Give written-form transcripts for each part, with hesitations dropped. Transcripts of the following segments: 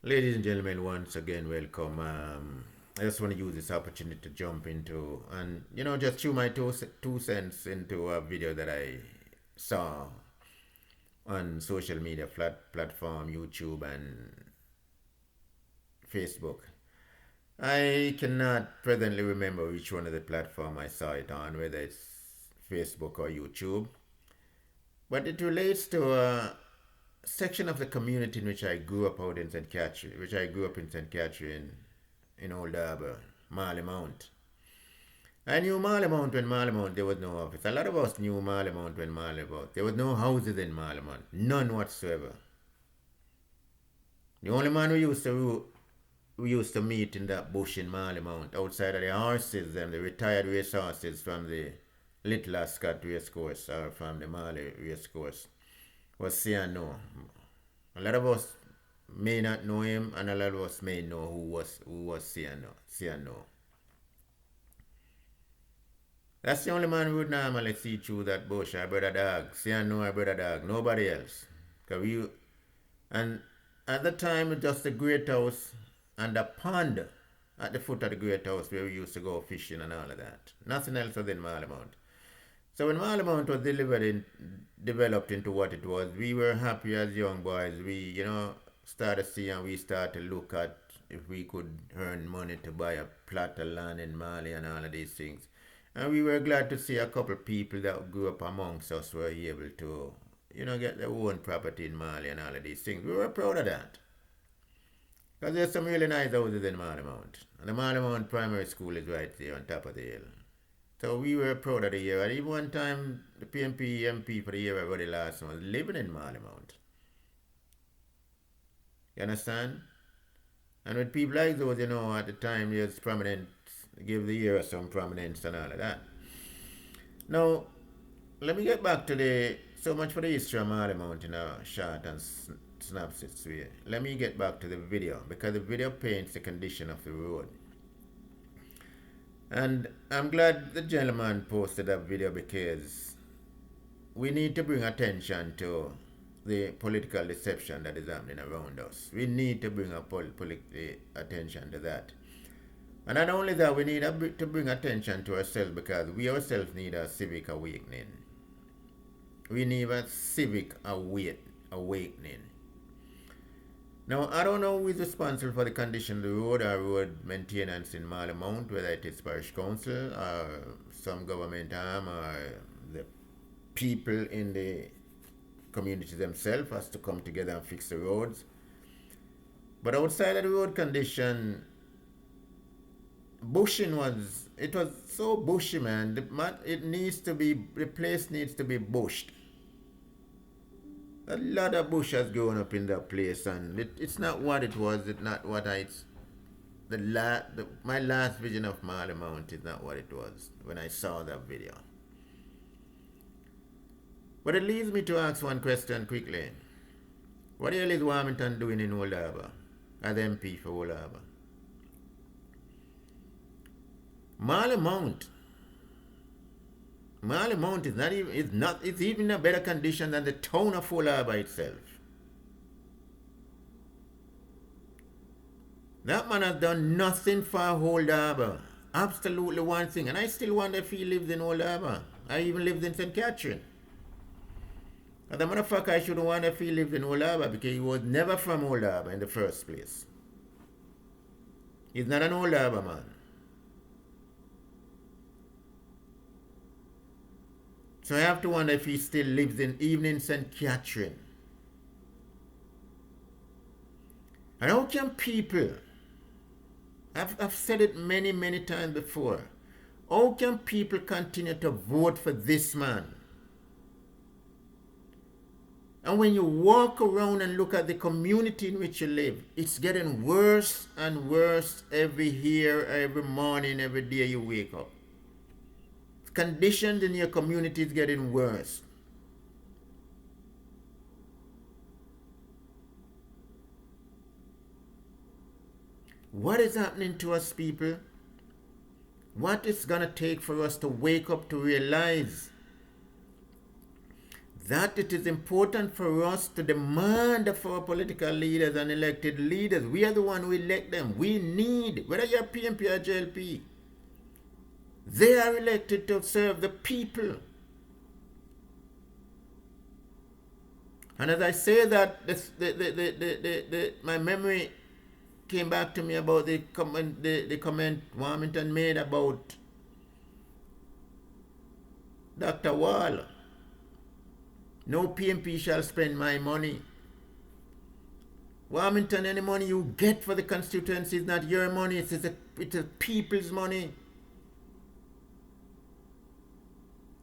Ladies and gentlemen, once again, welcome. I just want to use this opportunity to jump into and just chew my two cents into a video that I saw on social media platform, YouTube and Facebook. I cannot presently remember which one of the platform I saw it on, whether it's Facebook or YouTube, but it relates to a section of the community in which I grew up out in St. Catherine, which I grew up in St. Catherine in Old Harbour, Marley Mount. I knew Marley Mount when Marley Mount there was no office. A lot of us knew Marley Mount when Marley Mount. There was no houses in Marley Mount, none whatsoever. The only man we used to meet in that bush in Marley Mount, outside of the horses and the retired race horses from the Little Ascot race course or from the Marley race course, was Siano. A lot of us may not know him, and a lot of us may know who was Siano. That's the only man we would normally see through that bush. Our brother dog. Siano, our brother dog. Nobody else. And at the time, just the great house and the pond at the foot of the great house where we used to go fishing and all of that. Nothing else was in Marley Mount. So when Marley Mount was developed into what it was, we were happy as young boys. We, started seeing and we started to look at if we could earn money to buy a plot of land in Mali and all of these things. And we were glad to see a couple of people that grew up amongst us were able to, get their own property in Mali and all of these things. We were proud of that. Because there's some really nice houses in Marley Mount. And the Marley Mount Primary School is right there on top of the hill. So we were proud of the year. And even one time, the PNP MP for the year I got the last one was living in Marley Mount. You understand? And with people like those, at the time, there's prominent, give the year some prominence and all of that. Now, let me get back to so much for the history of Marley Mount in a short and synopsis way. Let me get back to the video, because the video paints the condition of the road. And I'm glad the gentleman posted that video, because we need to bring attention to the political deception that is happening around us. We need to bring attention to that. And not only that, we need to bring attention to ourselves, because we ourselves need a civic awakening. We need a civic awakening. Now, I don't know who is responsible for the condition of the road or road maintenance in Marley Mount, whether it is parish council or some government arm or the people in the community themselves has to come together and fix the roads. But outside of the road condition, bushing was so bushy, man. The place needs to be bushed. A lot of bush has grown up in that place, and it's not what it was. It's not what my last vision of Marley Mount is not what it was when I saw that video. But it leads me to ask one question quickly. What the hell is Warmington doing in Old Harbour as MP for Old Harbour? Marley Mount it's even in a better condition than the town of Old Harbour itself. That man has done nothing for Old Harbour. Absolutely one thing. And I still wonder if he lives in Old Harbour. I even lived in St. Catherine. As a matter of fact, I shouldn't wonder if he lived in Old Harbour, because he was never from Old Harbour in the first place. He's not an Old Harbour man. So I have to wonder if he still lives even in St. Catherine. And how can people, I've said it many, many times before, how can people continue to vote for this man? And when you walk around and look at the community in which you live, it's getting worse and worse every morning, every day you wake up. Conditions in your community is getting worse. What is happening to us, people? What it's going to take for us to wake up to realize that it is important for us to demand of our political leaders and elected leaders. We are the one who elect them. We need, whether you're PMP or JLP, they are elected to serve the people. And as I say that, my memory came back to me about the comment Warmington made about Dr. Wall. No PMP shall spend my money. Warmington, any money you get for the constituency is not your money, it's the people's money.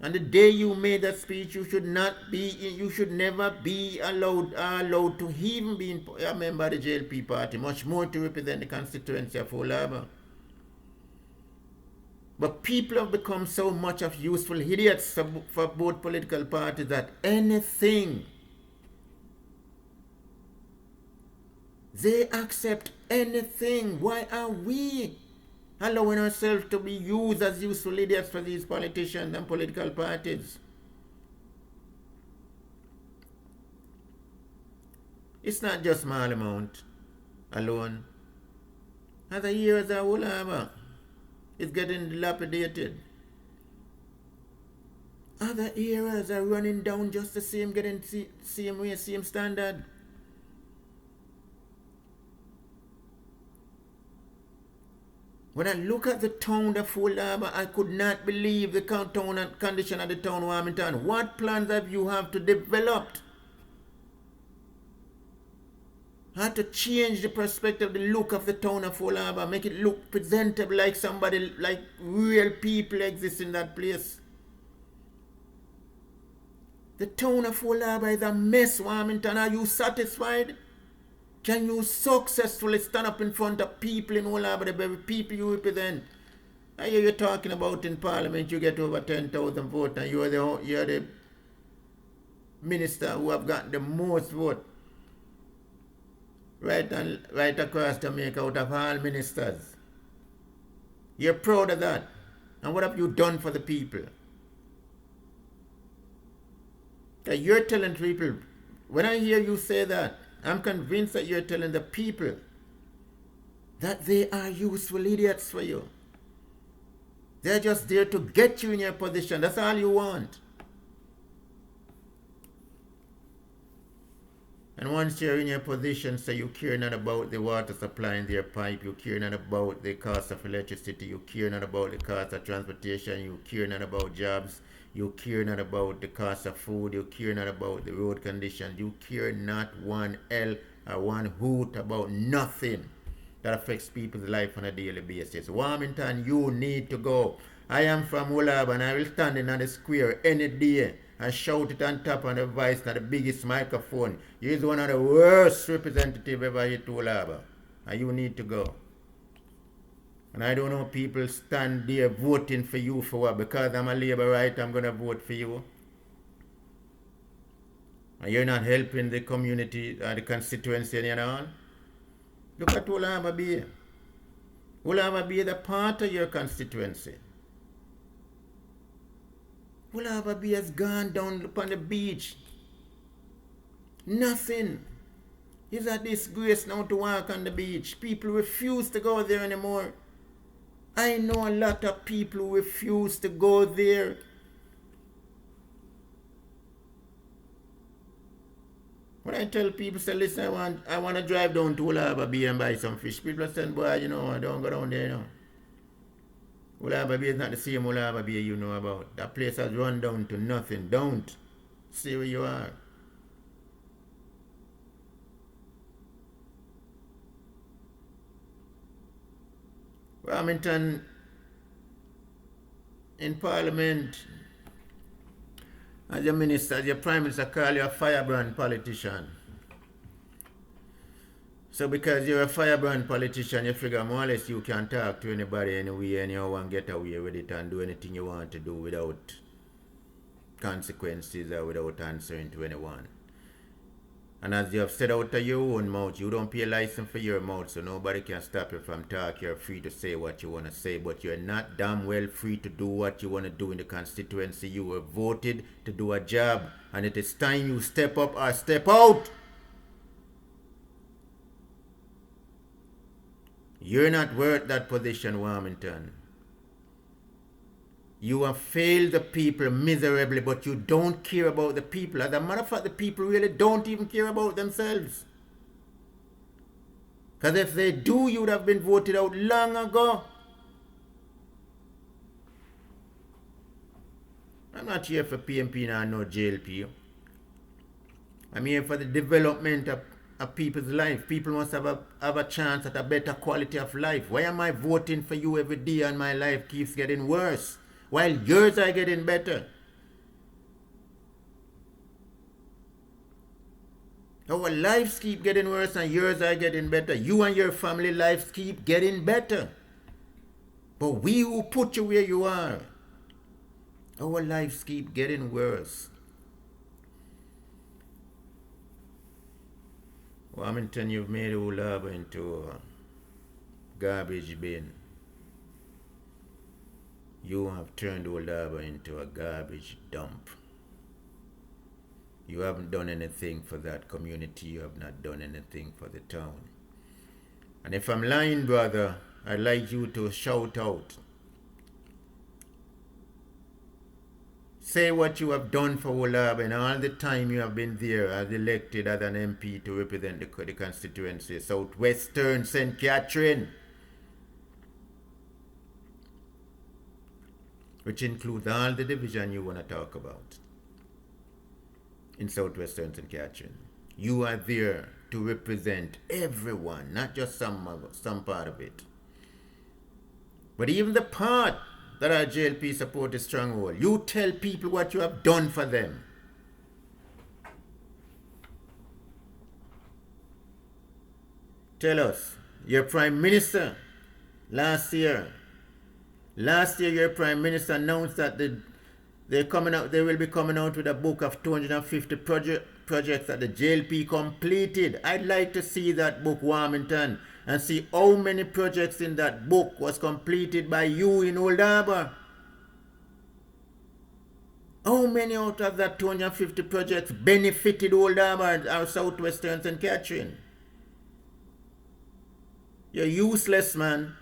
And the day you made that speech, you should never be allowed to even be a member of the JLP party, much more to represent the constituency of Olaba. But people have become so much of useful idiots for both political parties that anything, they accept anything. Why are we allowing ourselves to be used as useful idiots for these politicians and political parties? It's not just Marlamount alone. Other areas are all over. It's getting dilapidated. Other areas are running down just the same, getting same way, same standard. When I look at the town of Olaba, I could not believe the town and condition of the town of Warmington. What plans have you to develop? How to change the perspective, the look of the town of Olaba, make it look presentable like somebody, like real people exist in that place. The town of Olaba is a mess, Warmington. Are you satisfied? Can you successfully stand up in front of people in Olaba, the very people you represent? I hear you talking about in Parliament, you get over 10,000 votes, and you're the minister who have gotten the most votes. Right across Jamaica out of all ministers. You're proud of that. And what have you done for the people? That you're telling people, when I hear you say that, I'm convinced that you're telling the people that they are useful idiots for you. They're just there to get you in your position. That's all you want. And once you're in your position, so you care not about the water supply in their pipe, you care not about the cost of electricity, you care not about the cost of transportation, you care not about jobs, you care not about the cost of food, you care not about the road conditions, you care not one L or one hoot about nothing that affects people's life on a daily basis. Warmington, you need to go. I am from Olaba and I will stand in the square any day and shout it on top of the voice and the biggest microphone. You're one of the worst representatives ever hit Olaba. And you need to go. And I don't know people stand there voting for you for what. Because I'm a Labour right, I'm going to vote for you. And you're not helping the community or the constituency and all. Look at Olaba Bay. Olaba Bay is a part of your constituency. Olaba Bay has gone down upon the beach. Nothing. It's a disgrace now to walk on the beach. People refuse to go there anymore. I know a lot of people who refuse to go there. When I tell people, say, listen, I want to drive down to Olaba Bay and buy some fish, people are saying, boy, you know, I don't go down there, you know. Olaba Bay is not the same Olaba Bay you know about. That place has run down to nothing. Don't. See where you are. Warmington, in Parliament, as your minister, as your Prime Minister call you a firebrand politician. So because you're a firebrand politician, you figure more or less you can talk to anybody anyway, anyhow, and get away with it and do anything you want to do without consequences or without answering to anyone. And as you have said out of your own mouth, you don't pay a license for your mouth, so nobody can stop you from talking. You're free to say what you want to say, but you're not damn well free to do what you want to do in the constituency. You were voted to do a job, and it is time you step up or step out. You're not worth that position, Warmington. You have failed the people miserably, but you don't care about the people. As a matter of fact, the people really don't even care about themselves. Because if they do, you would have been voted out long ago. I'm not here for PMP nor no JLP. I'm here for the development of people's life. People must have a chance at a better quality of life. Why am I voting for you every day and my life keeps getting worse, while yours are getting better? Our lives keep getting worse and yours are getting better. You and your family lives keep getting better. But we who put you where you are, our lives keep getting worse. Warmington, you've made Old Harbour into a garbage bin. You have turned Old Harbour into a garbage dump. You haven't done anything for that community. You have not done anything for the town. And if I'm lying, brother, I'd like you to shout out. Say what you have done for Old Harbour and all the time you have been there as elected as an MP to represent the constituency, Southwestern St. Catherine, which includes all the division you want to talk about in Southwestern St. Catherine. You are there to represent everyone, not just some part of it. But even the part that our JLP support is stronghold, you tell people what you have done for them. Tell us, your Prime Minister last year your Prime Minister announced that they will be coming out with a book of 250 projects that the JLP completed. I'd like to see that book, Warmington, and see how many projects in that book was completed by you in Old Harbour. How many out of that 250 projects benefited Old Harbour or Southwestern St. Catherine? You're useless, man.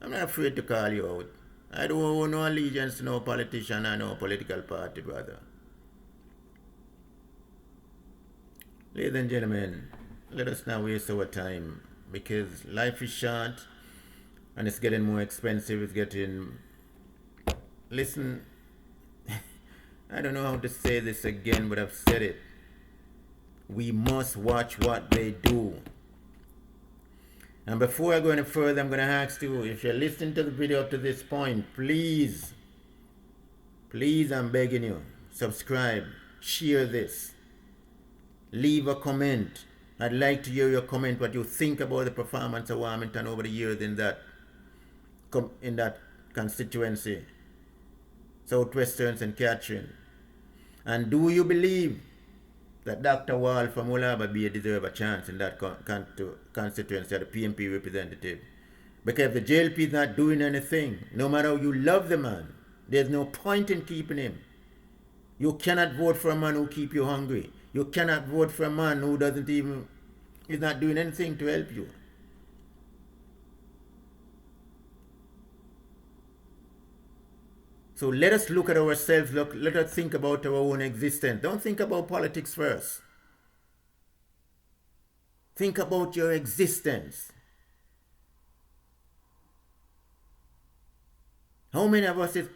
I'm not afraid to call you out. I don't owe no allegiance to no politician or no political party, brother. Ladies and gentlemen, let us not waste our time, because life is short and it's getting more expensive. It's getting... Listen, I don't know how to say this again, but I've said it. We must watch what they do. And before I go any further, I'm going to ask you, if you're listening to the video up to this point, please, I'm begging you, subscribe, share this, leave a comment. I'd like to hear your comment, what you think about the performance of Warmington over the years in that constituency, Southwestern St. Catherine. And do you believe that Dr. Wall from Old Harbour Bay deserve a chance in that constituency as the PMP representative? Because if the JLP is not doing anything, no matter how you love the man, there's no point in keeping him. You cannot vote for a man who keep you hungry. You cannot vote for a man who is not doing anything to help you. So let us look at ourselves, let us think about our own existence. Don't think about politics first. Think about your existence. How many of us is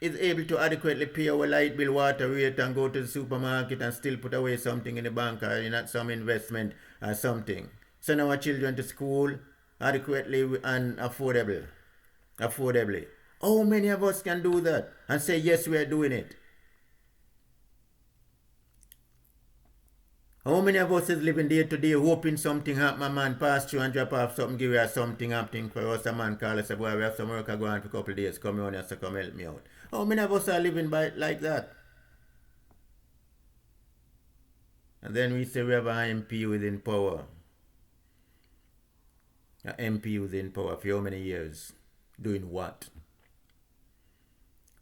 able to adequately pay our light bill, water rate, and go to the supermarket and still put away something in the bank or in some investment or something? Send our children to school adequately and affordably. How many of us can do that and say, yes, we are doing it? How many of us is living day to day hoping something happen, a man pass through and drop off something, give us something happening for us, a man call us, say, boy, we have some work going for a couple of days, come on here, so come help me out. How many of us are living by like that? And then we say we have an MP within power. An MP within power for how many years? Doing what?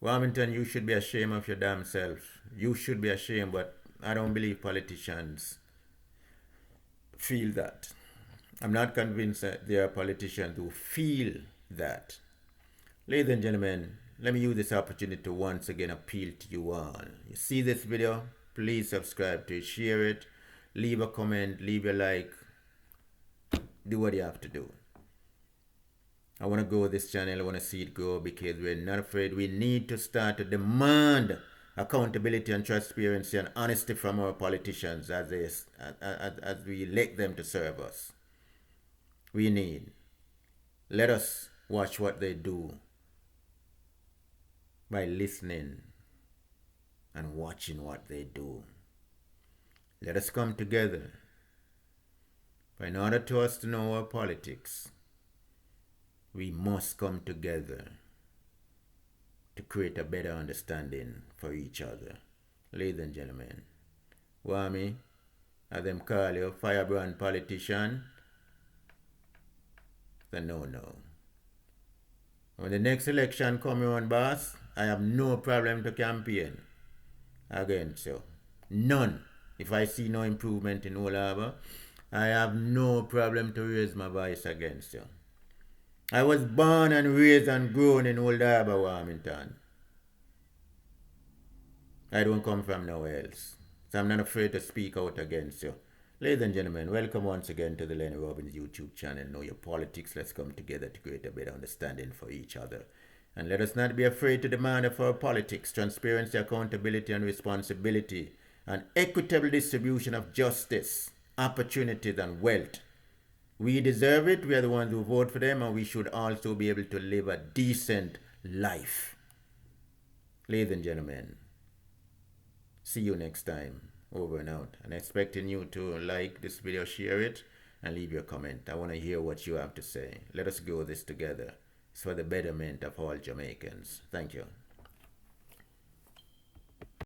Warmington, you should be ashamed of your damn self. You should be ashamed, but I don't believe politicians feel that. I'm not convinced that there are politicians who feel that. Ladies and gentlemen, let me use this opportunity to once again appeal to you all. You see this video? Please subscribe to it, share it, leave a comment, leave a like. Do what you have to do. I want to grow this channel. I want to see it grow because we're not afraid. We need to start to demand accountability and transparency and honesty from our politicians as we elect them to serve us. We need. Let us watch what they do by listening and watching what they do. Let us come together. But in order to us to know our politics, we must come together to create a better understanding for each other. Ladies and gentlemen, Wami, as them call you, firebrand politician, it's a no-no. When the next election come on, boss, I have no problem to campaign against you. None. If I see no improvement in Old Harbour, I have no problem to raise my voice against you. I was born and raised and grown in Old Harbour, Warmington. I don't come from nowhere else. So I'm not afraid to speak out against you. Ladies and gentlemen, welcome once again to the Lenny Robbins YouTube channel. Know your politics. Let's come together to create a better understanding for each other. And let us not be afraid to demand of our politics transparency, accountability, and responsibility, and equitable distribution of justice, opportunities, and wealth. We deserve it. We are the ones who vote for them, and we should also be able to live a decent life. Ladies and gentlemen, see you next time. Over and out. And expecting you to like this video, share it, and leave your comment. I want to hear what you have to say. Let us grow this together. It's for the betterment of all Jamaicans. Thank you.